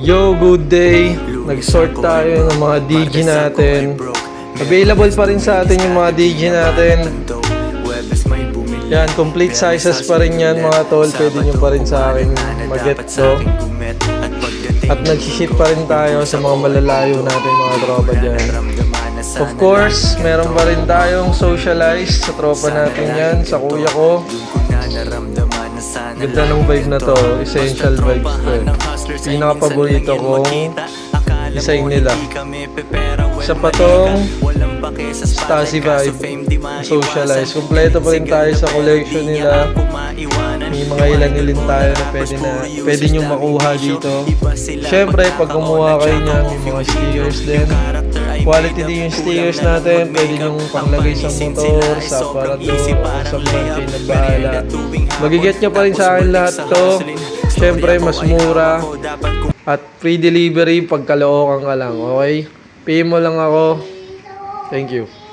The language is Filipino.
Yo, good day! Nag-sort tayo ng mga DG natin. Available pa rin sa atin yung mga DG natin. Yan, complete sizes pa rin yan mga tol. Pwede nyo pa rin sa akin mag-get to. At nag-ship pa rin tayo sa mga malalayo natin mga tropa dyan. Of course, meron pa rin tayong socialize sa tropa natin yan, sa kuya ko. Ganda ng vibe na to, essential vibes to eh. Pinaka-paborito kong design nila. Isa pa tong Stasi vibe, socialize. Kompleto pa rin tayo sa collection nila. May mga ilan-ilin tayo na pwede nyo makuha dito. Syempre, pag kumuha kayo niyan, may mga stickers din. Quality din yung stickers natin. Pwede nyo panglagay sa motor, sa aparador, o sa kayo na bahala. Magiget nyo pa rin sa akin lahat to. Syempre, mas mura. At free delivery pag Caloocan ka lang, okay? PM mo lang ako. Thank you.